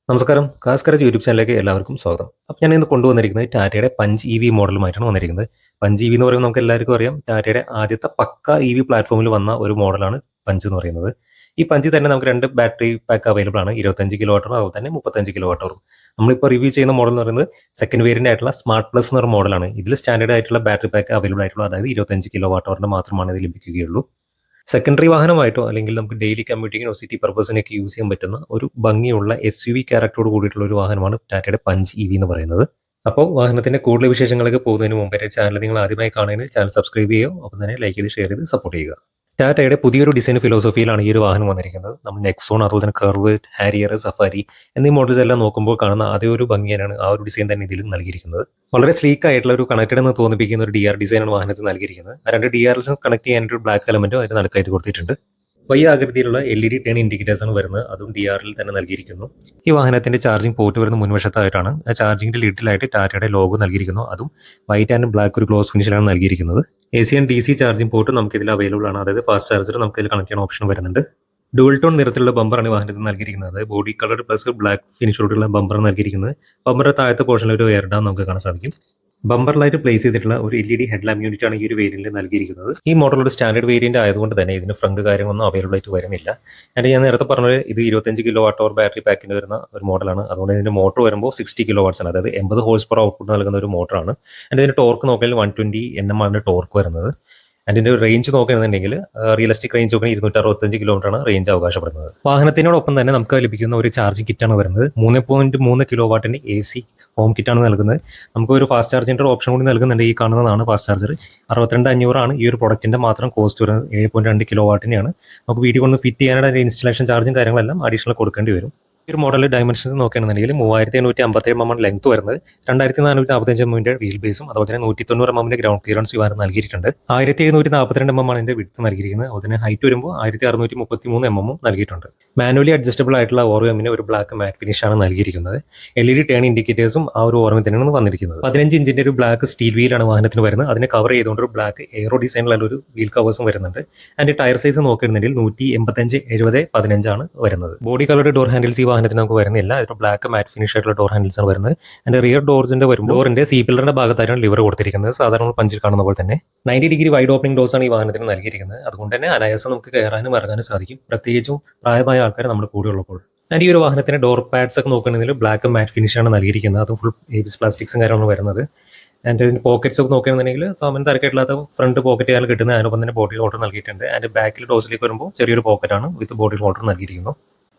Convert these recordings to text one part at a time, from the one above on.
നമസ്കാരം. കാസ്കരജ് യൂട്യൂബ് ചാനലിലേക്ക് എല്ലാവർക്കും സ്വാഗതം. അപ്പോൾ ഞാൻ ഇന്ന് കൊണ്ടുവന്നിരിക്കുന്നത് ടാറ്റയുടെ പഞ്ച് ഇവി മോഡലുമായിട്ടാണ് വന്നിരിക്കുന്നത്. പഞ്ച് ഇവി എന്ന് പറയുമ്പോൾ നമുക്ക് എല്ലാവർക്കും അറിയാം, ടാറ്റയുടെ ആദ്യത്തെ പക്ക ഇവി പ്ലാറ്റ്ഫോമിൽ വന്ന ഒരു മോഡലാണ് പഞ്ച് എന്ന് പറയുന്നത്. ഈ പഞ്ചിൽ തന്നെ നമുക്ക് 2 ബാറ്ററി പാക്ക് അവൈലബിൾ ആണ്. 25 കിലോ വാട്ടും അതുപോലെ തന്നെ 35 കിലോ വാട്ടും. നമ്മളിപ്പോൾ റിവ്യൂ ചെയ്യുന്ന മോഡൽ എന്ന് പറയുന്നത് സെക്കൻഡ് വേരിയന്റ് ആയിട്ടുള്ള സ്മാർട്ട് പ്ലസ് എന്ന മോഡലാണ്. ഇതിൽ സ്റ്റാൻഡേർഡ് ആയിട്ടുള്ള ബാറ്ററി പാക്ക് അവൈലബിൾ ആയിട്ടുള്ള, അതായത് 25 കിലോ വാട്ട് മാത്രമാണ് ഇത് ലഭിക്കുകയുള്ളൂ. സെക്കൻഡറി വാഹനമായിട്ടോ അല്ലെങ്കിൽ നമുക്ക് ഡെയിലി കമ്മ്യൂട്ടിങ്ങിനോ സിറ്റി പർപ്പസിനൊക്കെ യൂസ് ചെയ്യാൻ പറ്റുന്ന ഒരു ഭംഗിയുള്ള SUV ക്യാരക്ടറോട് കൂടിയിട്ടുള്ള ഒരു വാഹനമാണ് ടാറ്റയുടെ പഞ്ച് ഇവി എന്ന് പറയുന്നത്. അപ്പോൾ വാഹനത്തിന്റെ കൂടുതൽ വിശേഷങ്ങളൊക്കെ പോകുന്നതിന് മുമ്പേ ചാനൽ നിങ്ങൾ ആദ്യമായി കാണുകയാണെങ്കിൽ ചാനൽ സബ്സ്ക്രൈബ് ചെയ്യുക, ഒപ്പം തന്നെ ലൈക്ക് ചെയ്ത് ഷെയർ ചെയ്ത് സപ്പോർട്ട് ചെയ്യുക. ടാറ്റയുടെ പുതിയൊരു ഡിസൈൻ ഫിലോസഫിയിലാണ് ഈ ഒരു വാഹനം വന്നിരിക്കുന്നത്. നമ്മൾ നെക്സോൺ, അതുപോലെ തന്നെ കർവ്, ഹാരിയർ, സഫാരി എന്നീ മോഡൽസ് എല്ലാം നോക്കുമ്പോൾ കാണുന്ന അതേ ഒരു ഭംഗിയാണ് ആ ഒരു ഡിസൈൻ തന്നെ ഇതിൽ നൽകിയിരിക്കുന്നത്. വളരെ സ്ലീക്ക് ആയിട്ടുള്ള ഒരു കണക്റ്റഡ് എന്ന് തോന്നിപ്പിക്കുന്ന ഒരു DR ഡിസൈനാണ് വാഹനത്തിൽ നൽകിയിരിക്കുന്നത്. ആ 2 DRLസും കണക്ട് ചെയ്യാൻ ഒരു ബ്ലാക്ക് എലമെന്റും അതിന് നടുക്കായിട്ട് കൊടുത്തിട്ടുണ്ട്. വലിയ ആകൃതിയിലുള്ള LED ടേൺ ഇൻഡിക്കേറ്റേഴ്സ് ആണ് വരുന്നത്, അതും DRL തന്നെ നൽകിയിരിക്കുന്നു. ഈ വാഹനത്തിന്റെ ചാർജിംഗ് പോർട്ട് വരുന്ന മുൻവശത്തായിട്ടാണ്. ആ ചാർജിംഗിന്റെ ലിഡിലായിട്ട് ടാറ്റയുടെ ലോഗോ നൽകിയിരിക്കുന്നു. അതും വൈറ്റ് ആൻഡ് ബ്ലാക്ക് ഒരു ഗ്ലോസ് ഫിനിഷിലാണ് നൽകിയിരിക്കുന്നത്. AC and DC charging port നമുക്ക് ഇതിൽ അവൈലബിൾ ആണ്. അതായത് ഫാസ്റ്റ് ചാർജർ നമുക്ക് ഇതിൽ കണക്ട് ചെയ്യാൻ ഓപ്ഷൻ വരുന്നുണ്ട്. ഡുവൽ ടോൺ നിറത്തിലുള്ള ബമ്പറാണ് ഈ വാഹനത്തിൽ നൽകിയിരിക്കുന്നത്. അതായത് ബോഡി കളർ പ്ലസ് ബ്ലാക്ക് ഫിനിഷോടുള്ള ബമ്പർ നൽകിയിരിക്കുന്നത്. ബമ്പറിന്റെ താഴത്തെ പോർഷനിൽ ഒരു എയർ ഡാം നമുക്ക് കാണാൻ സാധിക്കും. ബമ്പറിലായിട്ട് പ്ലേസ് ചെയ്തിട്ടുള്ള ഒരു LED ഹെഡ് ലാമ്പ് യൂണിറ്റ് ആണ് ഈ ഒരു വേരിയന്റിൽ നൽകിയിരിക്കുന്നത്. ഈ മോഡൽ ഒരു സ്റ്റാൻഡേർഡ് വേരിയന്റ് ആയതുകൊണ്ട് തന്നെ ഇതിന് ഫ്രണ്ട് കാര്യങ്ങളൊന്നും അവൈലബിൾ ആയിട്ട് വരുന്നില്ല. ആൻഡ് ഞാൻ നേരത്തെ പറഞ്ഞത് ഇത് 25 കിലോ വാട്ട് അവർ ബാറ്ററി പാക്കിന് വരുന്ന ഒരു മോഡലാണ്. അതുകൊണ്ട് ഇതിന്റെ മോട്ടർ വരുമ്പോൾ 60 കിലോ വാട്ട്സ് ആണ്, അതായത് 80 ഹോഴ്സ് പവർ ഔട്ട്പുട്ട് നൽകുന്ന ഒരു മോട്ടറാണ്. ആൻഡ് ഇതിന്റെ ടോർക്ക് നോക്കിയാൽ 120 Nm ആണ് ടോർക്ക് വരുന്നത്. അതിന്റെ റേഞ്ച് നോക്കുകയാണെന്നുണ്ടെങ്കിൽ റിയലിസ്റ്റിക് റേഞ്ച് നോക്കുകയാണെങ്കിൽ 265 കിലോമീറ്റർ ആണ് റേഞ്ച് അവകാശപ്പെടുന്നത്. വാഹനത്തിനോടൊപ്പം തന്നെ നമുക്ക് ലഭിക്കുന്ന ഒരു ചാർജിംഗ് കിറ്റാണ് വരുന്നത്. 3.3 കിലോ വാട്ടിന്റെ AC ഹോം കിറ്റാണ് നൽകുന്നത്. നമുക്ക് ഒരു ഫാസ്റ്റ് ചാർജിന്റെ ഓപ്ഷൻ കൂടി നൽകുന്നുണ്ട്. ഈ കാണുന്നതാണ് ഫാസ്റ്റ് ചാർജർ. 62,500 ആണ് ഈ ഒരു പ്രൊഡക്റ്റിന്റെ മാത്രം കോസ്റ്റ് വരുന്നത്. 7.2 കിലോ വാട്ടിനെയാണ്. നമുക്ക് വീട്ടിൽ കൊണ്ട് ഫിറ്റ് ചെയ്യാനായിട്ട് ഇൻസ്റ്റലേഷൻ ചാർജും കാര്യങ്ങളെല്ലാം അഡീഷണൽ കൊടുക്കേണ്ടി വരും. ഈ ഒരു മോഡലിൽ ഡയമെൻഷൻസ് നോക്കുകയാണെന്നുണ്ടെങ്കിൽ 3557 mm ലെങ്ത് വരുന്നത്, 2445 mm വീൽ ബേസും അതുപോലെ തന്നെ 190 mm ഗ്രൗണ്ട് ക്ലിയറൻസ് വാഹനം നൽകിയിട്ടുണ്ട്. 1742 mm ആണ് ഇതിന്റെ വിഡ്ത്ത് നൽകിയിരിക്കുന്നത്. അതിന് ഹൈറ്റ് വരുമ്പോൾ 1633 mm നൽകിയിട്ടുണ്ട്. മാനുവലി അഡ്ജസ്റ്റബിൾ ആയിട്ടുള്ള ഓർവമിന് ഒരു ബ്ലാക്ക് മാറ്റ് ഫിനിഷ് ആണ് നൽകിയിരിക്കുന്നത്. LED ടേൺ ഇൻഡിക്കേറ്റേഴ്സും ആ ഒരു ഓർമ്മ തന്നെയാണ് വന്നിരിക്കുന്നത്. 15 ഇഞ്ചിന്റെ ഒരു ബ്ലാക്ക് സ്റ്റീൽ വീലാണ് വാഹനത്തിന് വരുന്നത്. അതിനെ കവർ ചെയ്തുകൊണ്ട് ഒരു ബ്ലാക്ക് എയറോ ഡിസൈനിലുള്ള ഒരു വീൽ കവേഴ്സും വരുന്നുണ്ട്. അതിന്റെ ടയർ സൈസ് നോക്കുകയാണെന്നുണ്ടെങ്കിൽ 185/70/15 ആണ് വരുന്നത്. ബോഡി കളറുടെ ഡോർ ഹാൻഡിൽസ് ഈ വാഹനത്തിന് നമുക്ക് വരുന്നില്ല. അതിന് ബ്ലാക്ക് മാറ്റ് ഫിനിഷ് ആയിട്ടുള്ള ഡോർ ഹാൻഡിൽസ് ആണ് വരുന്നത്. അതിന്റെ റിയർ ഡോർസിന്റെ വരുമ്പോൾ ഡോറിന്റെ സി പില്ലറിന്റെ ഭാഗത്തായിട്ടാണ് ലിവർ കൊടുത്തിരിക്കുന്നത്. സാധാരണ പഞ്ചിൽ കാണുന്ന പോലെ തന്നെ 90 ഡിഗ്രി വൈഡ് ഓപ്പണിംഗ് ഡോർസ് ആണ് ഈ വാഹനത്തിന് നൽകിയിരിക്കുന്നത്. അതുകൊണ്ട് തന്നെ അനായാസം നമുക്ക് കയറാനും ഇറങ്ങാനും സാധിക്കും, പ്രത്യേകിച്ചും പ്രായമായ ആൾക്കാർ നമ്മുടെ കൂടെ ഉള്ളപ്പോൾ. ആൻഡ് ഈ ഒരു വാഹനത്തിന്റെ ഡോർ പാഡ്സ് ഒക്കെ നോക്കുകയാണെങ്കിൽ ബ്ലാക്ക് മാറ്റ് ഫിനിഷ് ആണ് നൽകിയിരിക്കുന്നത്. അത് ഫുൾ ABS പ്ലാസ്റ്റിക്സും കാര്യമാണ് വരുന്നത്. ആൻഡ് ഇതിന്റെ പോക്കറ്റ്സ് ഒക്കെ നോക്കുകയാണെന്നുണ്ടെങ്കിൽ സാമാന്യം തിരക്കായിട്ടുള്ള ഫ്രണ്ട് പോക്കറ്റ് ആയാലും കിട്ടുന്ന അതിനൊപ്പം തന്നെ ബോഡി ഹോൾഡർ നൽകിയിട്ടുണ്ട്. ആൻഡ് ബാക്കിൽ ഡോസിലേക്ക് വരുമ്പോൾ ചെറിയൊരു പോക്കറ്റാണ് വിത്ത് ബോഡി ഹോൾഡർ നൽകിയിരിക്കുന്നു.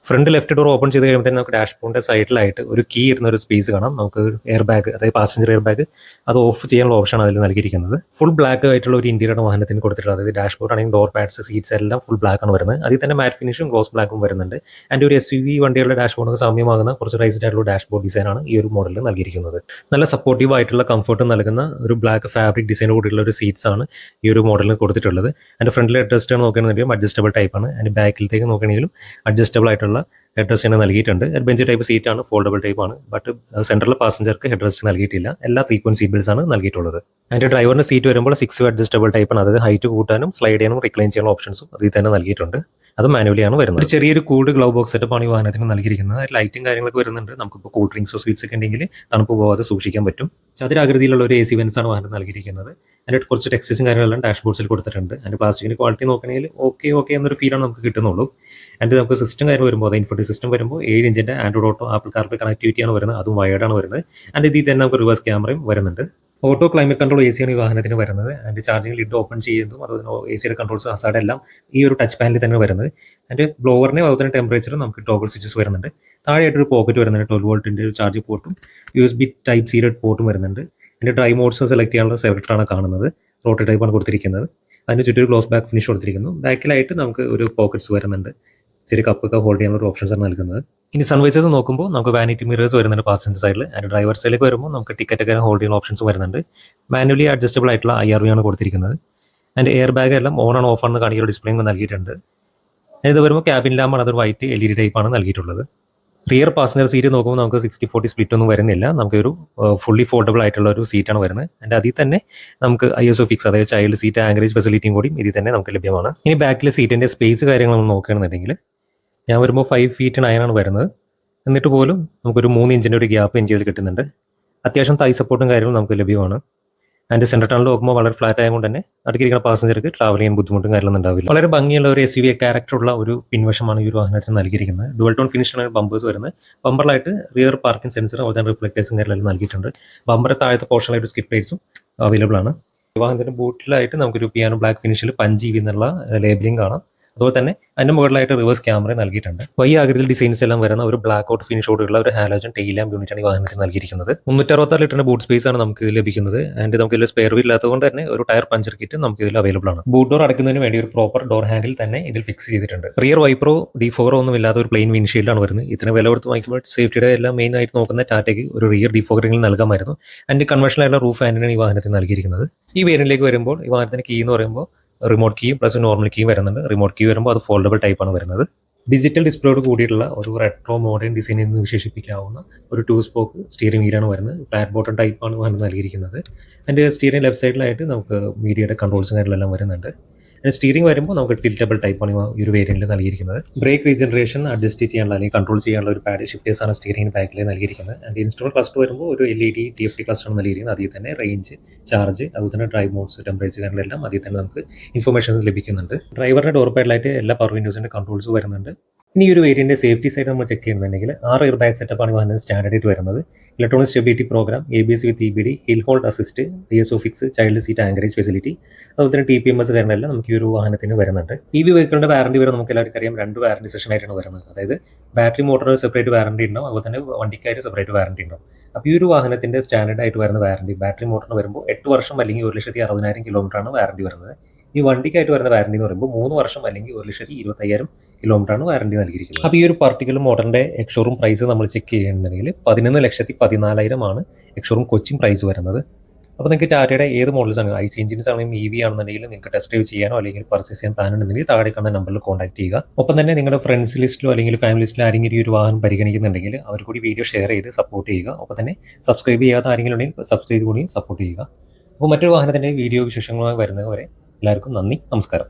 ഫ്രണ്ട് ലെഫ്റ്റ് ഡോർ ഓപ്പൺ ചെയ്ത് കഴിയുമ്പോൾ തന്നെ നമുക്ക് ഡാഷ്ബോർഡിന്റെ സൈഡിലായിട്ട് ഒരു കീ ഇരുന്ന ഒരു സ്പേസ് കാണാം. നമുക്ക് എയർ ബാഗ്, അതായത് പാസഞ്ചർ എയർ ബാഗ്, അത് ഓഫ് ചെയ്യാനുള്ള ഓപ്ഷൻ അതിൽ നൽകിയിരിക്കുന്നത്. ഫുൾ ബ്ലാക്ക് ആയിട്ടുള്ള ഒരു ഇന്റീരിയർ വാഹനത്തിന് കൊടുത്തിട്ടുള്ളത്. അതായത് ഡാഷ്ബോർഡ് ആണെങ്കിൽ ഡോർ പാഡ്സ്, സീറ്റ്സ് എല്ലാം ഫുൾ ബ്ലാക്ക് ആണ് വരുന്നത്. അതിൽ തന്നെ മാറ്റ് ഫിനിഷും ഗ്ലോസ് ബ്ലാക്കും വരുന്നുണ്ട്. ആൻഡ് ഒരു SUV വണ്ടികളുടെ ഡാഷ്ബോർഡിന് സാമ്യമാകുന്ന കുറച്ച് റൈസ്ഡ് ആയിട്ടുള്ള ഡാഷ്ബോർഡ് ഡിസൈനാണ് ഈ ഒരു മോഡലിൽ നൽകിയിരിക്കുന്നത്. നല്ല സപ്പോർട്ടീവ് ആയിട്ടുള്ള കംഫർട്ട് നൽകുന്ന ഒരു ബ്ലാക്ക് ഫാബ്രിക് ഡിസൈൻ കൂടിയുള്ള ഒരു സീറ്റ്സ് ആണ് ഈ ഒരു മോഡലിന് കൊടുത്തിട്ടുള്ളത്. ആൻഡ് ഫ്രണ്ടിലെ അഡ്ജസ്റ്റ് നോക്കുകയാണെന്നുണ്ടെങ്കിൽ അഡ്ജസ്റ്റബിൾ ടൈപ്പ് ആണ്. ആൻഡ് ബാക്കിലത്തേക്ക് നോക്കുകയാണെങ്കിലും അഡ്ജസ്റ്റബിൾ ആയിട്ടുള്ള ഹെഡ് റെസ്റ്റ് തന്നെ നൽകിയിട്ടുണ്ട്. ബെഞ്ച് ടൈപ്പ് സീറ്റ് ആണ്, ഫോൾഡബിൾ ടൈപ്പ് ആണ്. ബട്ട് സെൻട്രൽ പാസഞ്ചർക്ക് ഹെഡ് റെസ്റ്റ് നൽകിയിട്ടില്ല. എല്ലാ 3-point സീറ്റ് ബെൽറ്റ്സ് ആണ് നൽകിയിട്ടുള്ളത്. അതിന്റെ ഡ്രൈവറിന്റെ സീറ്റ് വരുമ്പോൾ 6 അഡ്ജസ്റ്റബിൾ ടൈപ്പ് ആണ്. അതായത് ഹൈറ്റ് കൂട്ടാനും സ്ലൈഡ് ചെയ്യാനും റിക്ലൈൻ ചെയ്യാനുള്ള ഓപ്ഷൻസും അതിൽ തന്നെ നൽകിയിട്ടുണ്ട്. അത് മാനുവലി ആണ് വരുന്നത്. ഒരു ചെറിയൊരു കൂൾഡ് ഗ്ലൗ ബോക്സ് സെറ്റപ്പ് ആണ് ഈ വാഹനത്തിന് നൽകിയിരിക്കുന്നത്. ലൈറ്റും കാര്യങ്ങളൊക്കെ വരുന്നുണ്ട്. നമുക്കിപ്പോൾ കൂൾ ഡ്രിങ്ക്സോ സ്വീറ്റ്സ് ഒക്കെ ഉണ്ടെങ്കിൽ തണുപ്പ് പോകാതെ സൂക്ഷിക്കാൻ പറ്റും. ചതുരാകൃതിയിലുള്ള ഒരു AC വെൻസ് ആണ് വാഹനം നൽകിയിരിക്കുന്നത്. അതിന്റെ കുറച്ച് ടെക്സ്റ്റൈസും കാര്യങ്ങളെല്ലാം ഡാഷ്ബോർഡ്സിൽ കൊടുത്തിട്ടുണ്ട്. അതിന്റെ പ്ലാസ്റ്റിക്കിന്റെ ക്വാളിറ്റി നോക്കുകയാണെങ്കിൽ ഓക്കെ എന്നൊരു ഫീലാണ് നമുക്ക് കിട്ടുന്നുള്ളൂ. ആൻഡ് നമുക്ക് സിസ്റ്റം കാര്യം വരുമ്പോൾ, അത് ഇൻഫോർട്ടി സിസ്റ്റം വരുമ്പോൾ 7 ഇഞ്ചിന്റെ Android Auto Apple CarPlay connectivity ആണ് വരുന്നത്. അതും വയേർഡ് ആണ് വരുന്നത്. ആൻഡ് ഇതിൽ തന്നെ നമുക്ക് റിവേഴ്സ് ക്യാമറയും വരുന്നുണ്ട്. ഓട്ടോ ക്ലൈമറ്റ് കൺട്രോൾ AC ആണ് ഈ വാഹനത്തിന് വരുന്നത്. ആൻഡ് ചാർജിംഗ് ലിഡ് ഓപ്പൺ ചെയ്യുന്നതും അതുപോലെ ACയുടെ കൺട്രോൾസ്, ഹസാർഡ് എല്ലാം ഈ ഒരു ടച്ച് പാനലിൽ തന്നെ വരുന്നത്. ആൻഡ് ബ്ലോവറിനെ അതുപോലെ തന്നെ ടെമ്പറേച്ചറും നമുക്ക് ടോഗിൾ സ്വിച്ചസ് വരുന്നുണ്ട്. താഴെയായിട്ടൊരു പോക്കറ്റ് വരുന്നുണ്ട്. 12 വോൾട്ടിന്റെ ഒരു ചാർജ് പോർട്ടും USB ടൈപ്പ് സി പോർട്ടും വരുന്നുണ്ട്. അതിന്റെ ഡ്രൈ മോഡ്സ് സെലക്ട് ചെയ്യാനുള്ള സെലക്ടറാണ് കാണുന്നത്. റോട്ടറി ടൈപ്പാണ് കൊടുത്തിരിക്കുന്നത്. അതിന് ചുറ്റും ഒരു ഗ്ലോസ് ബാക്ക് ഫിനിഷ് കൊടുത്തിരിക്കുന്നു. ബാക്കിലായിട്ട് നമുക്ക് ഒരു പോക്കറ്റ്സ് വരുന്നുണ്ട്. ചെറിയ കപ്പൊക്കെ ഹോൾഡ് ചെയ്യാനുള്ള ഓപ്ഷൻസ് ആണ് നൽകുന്നത്. ഇനി സൺവൈസേഴ്സ് നോക്കുമ്പോൾ നമുക്ക് വാനിറ്റി മിറേഴ്സ് വരുന്നുണ്ട് പാസഞ്ചർ സൈഡിൽ. ആൻഡ് ഡ്രൈവർ സൈഡിലേക്ക് വരുമ്പോൾ നമുക്ക് ടിക്കറ്റ് ഒക്കെ ഹോൾഡ് ചെയ്യുന്ന ഓപ്ഷൻസ് വരുന്നുണ്ട്. മാനുവലി അഡ്ജസ്റ്റബിൾ ആയിട്ടുള്ള IRV ആണ് കൊടുത്തിരിക്കുന്നത്. ആൻഡ് എയർ ബാഗ് എല്ലാം ഓൺ ആണ് ഓഫ് ആണെന്ന് കാണിക്കുന്ന ഡിസ്പ്ലേയും നൽകിയിട്ടുണ്ട്. ഇത് വരുമ്പോൾ ക്യാബിൻ ലാമ്പാണ്, അതൊരു വൈറ്റ് LED ടൈപ്പാണ് നൽകിയിട്ടുള്ളത്. റിയർ പാസഞ്ചർ സീറ്റ് നോക്കുമ്പോൾ നമുക്ക് 60-40 സ്പ്ലിറ്റ് ഒന്നും വരുന്നില്ല. നമുക്കൊരു ഫുള്ളി ഫോൾഡബിൾ ആയിട്ടുള്ള ഒരു സീറ്റാണ് വരുന്നത്. ആൻഡ് അതിൽ തന്നെ നമുക്ക് ISO ഫിക്സ്, അതായത് ചൈൽഡ് സീറ്റ് ആങ്കറേജ് ഫെസിലിറ്റിയും കൂടി ഇതിൽ തന്നെ നമുക്ക് ലഭ്യമാണ്. ഇനി ബാക്കിലെ സീറ്റിന്റെ സ്പേസ് കാര്യങ്ങളൊന്നും നോക്കുകയാണെന്നുണ്ടെങ്കിൽ ഞാൻ വരുമ്പോൾ 5 feet 9 ആണ് വരുന്നത്. എന്നിട്ട് പോലും നമുക്കൊരു 3 ഇഞ്ചിൻ്റെ ഒരു ഗ്യാപ്പ് എൻജിനിൽ കിട്ടുന്നുണ്ട്. അത്യാവശ്യം തൈ സപ്പോർട്ടും കാര്യങ്ങളും നമുക്ക് ലഭ്യമാണ്. അതിൻ്റെ സെൻട്രൽ ടണൽ നോക്കുമ്പോൾ വളരെ ഫ്ലാറ്റ് ആയതുകൊണ്ട് തന്നെ അടുക്കിരിക്കുന്ന പാസഞ്ചർക്ക് ട്രാവൽ ചെയ്യാൻ ബുദ്ധിമുട്ടും കാര്യങ്ങളൊന്നും ഉണ്ടാവില്ല. വളരെ ഭംഗിയുള്ള ഒരു SUV ക്യാരക്ടറുള്ള ഒരു പിൻവശമാണ് ഈ ഒരു വാഹനത്തിന് നൽകിയിരിക്കുന്നത്. ഡുവൽ ടോൺ ഫിനിഷാണ് ബമ്പേഴ്സ് വരുന്നത്. ബമ്പറിലായിട്ട് റിയർ പാർക്കിംഗ് സെൻസർ അതുപോലെ തന്നെ റിഫ്ലക്ടേഴ്സും കാര്യങ്ങളെല്ലാം നൽകിയിട്ടുണ്ട്. ബമ്പർ താഴത്തെ പോർഷനിലായിട്ട് സ്കിപ്പ് ലൈറ്റ്സും അവൈലബിൾ ആണ്. വാഹനത്തിന്റെ ബൂട്ടിലായിട്ട് നമുക്കൊരു പിയാനോ ബ്ലാക്ക് ഫിനിഷിൽ 5EV എന്നുള്ള ലേബലിംഗ് കാണാം. അതുപോലെ തന്നെ അതിന്റെ മുകളിലായിട്ട് റിവേഴ്സ് ക്യാമറ നൽകിയിട്ടുണ്ട്. വൈ ആകൃതിയിൽ ഡിസൈൻസ് എല്ലാം വരുന്ന ഒരു ബ്ലാക്ക് ഔട്ട് ഫിനിഷോടുള്ള ഒരു ഹാലോജൻ ടെയിൽ ലാമ്പ് യൂണിറ്റാണ് ഈ വാഹനത്തിന് നൽകിയിരിക്കുന്നത്. 366 ലിറ്ററിന്റെ ബൂട്ട് സ്പേസ് ആണ് നമുക്ക് ഇത് ലഭിക്കുന്നത്. ആൻഡ് നമുക്ക് ഇതിൽ സ്പെയർ വീൽ ഇല്ലാത്തതുകൊണ്ട് തന്നെ ഒരു ടയർ പഞ്ചർ കിറ്റ് നമുക്ക് ഇതിൽ അവൈലബിൾ ആണ്. ബൂട്ട് ഡോർ അടയ്ക്കുന്നതിന് വേണ്ടി ഒരു പ്രോപ്പർ ഡോർ ഹാൻഡിൽ തന്നെ ഇതിൽ ഫിക്സ് ചെയ്തിട്ടുണ്ട്. റിയർ വൈപ്പറോ ഡിഫോഗറോ ഒന്നും ഇല്ലാത്ത ഒരു പ്ലെയിൻ വിൻഷീൽഡാണ് വരുന്നത്. ഇതിന് വില കൊടുത്ത് വാങ്ങിക്കുമ്പോൾ സേഫ്റ്റിയുടെ എല്ലാം മെയിൻ ആയിട്ട് നോക്കുന്ന ടാറ്റയ്ക്ക് ഒരു റിയർ ഡിഫോഗറിംഗ് നൽകാമായിരുന്നു. ആൻഡ് കൺവെൻഷനായിട്ടുള്ള റൂഫ് ഹാൻഡിലാണ് ഈ വാഹനത്തിന് നൽകിയിരിക്കുന്നത്. ഈ വേരിയന്റിലേക്ക് വരുമ്പോൾ ഈ വാഹനത്തിന് കീ എന്ന് പറയുമ്പോൾ റിമോട്ട് കീയും പ്ലസ് നോർമൽ കീയും വരുന്നുണ്ട്. റിമോട്ട് കീ വരുമ്പോൾ അത് ഫോൾഡബിൾ ടൈപ്പാണ് വരുന്നത്. ഡിജിറ്റൽ ഡിസ്പ്ലേയോട് കൂടിയിട്ടുള്ള ഒരു റെട്രോ മോഡേൺ ഡിസൈൻ എന്ന് വിശേഷിപ്പിക്കാവുന്ന ഒരു 2 സ്പോക്ക് സ്റ്റിയറിംഗ് വീലാണ് വരുന്നത്. ഫ്ലാറ്റ് ബോട്ടം ടൈപ്പാണ് വാഹനം നൽകിയിരിക്കുന്നത്. അതിൻ്റെ സ്റ്റിയറിംഗ് ലെഫ്റ്റ് സൈഡിലായിട്ട് നമുക്ക് മീഡിയയുടെ കൺട്രോൾസും കാര്യങ്ങളെല്ലാം വരുന്നുണ്ട്. സ്റ്റിയറിംഗ് വരുമ്പോൾ നമുക്ക് ടിൽറ്റബിൾ ടൈപ്പാണ് ഈ ഒരു വേരിയന്റിൽ നൽകിയിരിക്കുന്നത്. ബ്രേക്ക് റീജനറേഷൻ അഡ്ജസ്റ്റ് ചെയ്യാനുള്ള അല്ലെങ്കിൽ കൺട്രോൾ ചെയ്യാനുള്ള ഒരു പാഡ് ഷിഫ്റ്റേഴ്സ് ആണ് സ്റ്റിയറിംഗ് ബാക്കിൽ നൽകിയിരിക്കുന്നത്. ആൻഡ് ഇൻസ്ട്രുമെന്റ് ക്ലസ്റ്റർ വരുമ്പോൾ ഒരു LED TFT ക്ലസ്റ്റർ ആണ് നൽകിയിരിക്കുന്നത്. അതിൽ തന്നെ റേഞ്ച്, ചാർജ്, അതുപോലെ തന്നെ ഡ്രൈവ് മോഡ്സ്, ടെമ്പറേച്ചർ കാര്യങ്ങളെല്ലാം അതിൽ തന്നെ നമുക്ക് ഇൻഫർമേഷൻസ് ലഭിക്കുന്നുണ്ട്. ഡ്രൈവറിന്റെ ഡോർ പാഡിലായിട്ട് എല്ലാ പവർ വിൻഡോസിന്റെ കൺട്രോൾസ് വരുന്നുണ്ട്. ഇനി ഒരു വേരിയന്റ് സേഫ്റ്റി സൈഡ് നമ്മൾ ചെക്ക് ചെയ്യുന്നുണ്ടെങ്കിൽ 6 എയർ ബാഗ് സെറ്റപ്പാണ് വാഹനം സ്റ്റാൻഡേർഡ് ആയിട്ട് വരുന്നത്. ഇലക്ട്രോണിക് സ്റ്റെബിലിറ്റി പ്രോഗ്രാം, ABS വിത്ത് EBD, hill hold assist, ISO fix, child seat anchorage facility, അതുപോലെ തന്നെ TPMS കാര്യങ്ങളെല്ലാം നമുക്ക് ഈ ഒരു വാഹനത്തിന് വരുന്നുണ്ട്. EV വെഹിക്കിളിന്റെ വാറണ്ടി വരെ നമുക്ക് എല്ലാവർക്കും അറിയാം 2 വാറണ്ടി സെഷൻ ആയിട്ടാണ് വരുന്നത്. അതായത് ബാറ്ററി മോട്ടോർ സെപ്പറേറ്റ് വാറണ്ടി ഉണ്ടാവും, അതുപോലെ തന്നെ വണ്ടിക്കായിട്ട് സെപ്പറേറ്റ് വാറണ്ടി ഉണ്ടാവും. അപ്പോൾ ഈ ഒരു വാഹനത്തിന്റെ സ്റ്റാൻഡേർഡ് ആയിട്ട് വരുന്ന വാറണ്ടി ബാറ്ററി മോട്ടറിന് വരുമ്പോൾ 8 വർഷം അല്ലെങ്കിൽ 1,60,000 കിലോമീറ്ററാണ് വാറണ്ടി വരുന്നത്. ഈ വണ്ടിക്കായിട്ട് വരുന്ന വാറണ്ടി എന്ന് പറയുമ്പോൾ 3 വർഷം അല്ലെങ്കിൽ 1,25,000 കിലോമീറ്ററാണ് വാറണ്ടി നൽകിയിരിക്കുന്നത്. അപ്പോൾ ഈ ഒരു പർട്ടിക്കുലർ മോഡലിന്റെ എക്സ്ഷോറൂം പ്രൈസ് നമ്മൾ ചെക്ക് ചെയ്യുന്നുണ്ടെങ്കിൽ 11,14,000 ആണ് എക്സ്ഷോറൂം കൊച്ചിൻ പ്രൈസ് വരുന്നത്. അപ്പോൾ നിങ്ങൾക്ക് ടാറ്റയുടെ ഏത് മോഡൽസ് ആണ്, IC എഞ്ചിൻസ് ആണെങ്കിലും EV ആണെന്നുണ്ടെങ്കിൽ നിങ്ങൾക്ക് ടെസ്റ്റ് ഡ്രൈവ് ചെയ്യാനോ അല്ലെങ്കിൽ പർച്ചേസ് ചെയ്യാൻ പ്ലാൻ ഉണ്ടെങ്കിൽ താഴെ കാണുന്ന നമ്പറിൽ കോൺടാക്ട് ചെയ്യുക. ഒപ്പം തന്നെ നിങ്ങളുടെ ഫ്രണ്ട്സ് ലിസ്റ്റിലോ അല്ലെങ്കിൽ ഫാമിലി ലിസ്റ്റിലോ ആരെങ്കിലും ഈ ഒരു വാഹനം പരിഗണിക്കുന്നുണ്ടെങ്കിൽ അവർ കൂടി വീഡിയോ ഷെയർ ചെയ്ത് സപ്പോർട്ട് ചെയ്യുക. ഒപ്പം തന്നെ സബ്സ്ക്രൈബ് ചെയ്യാത്ത ആരെങ്കിലും ഉണ്ടെങ്കിൽ സബ്സ്ക്രൈബ് കൂടി സപ്പോർട്ട് ചെയ്യുക. അപ്പോൾ മറ്റൊരു വാഹനത്തിന്റെ വീഡിയോ വിശേഷങ്ങളുമായി വരുന്നവരെ എല്ലാവർക്കും നന്ദി, നമസ്കാരം.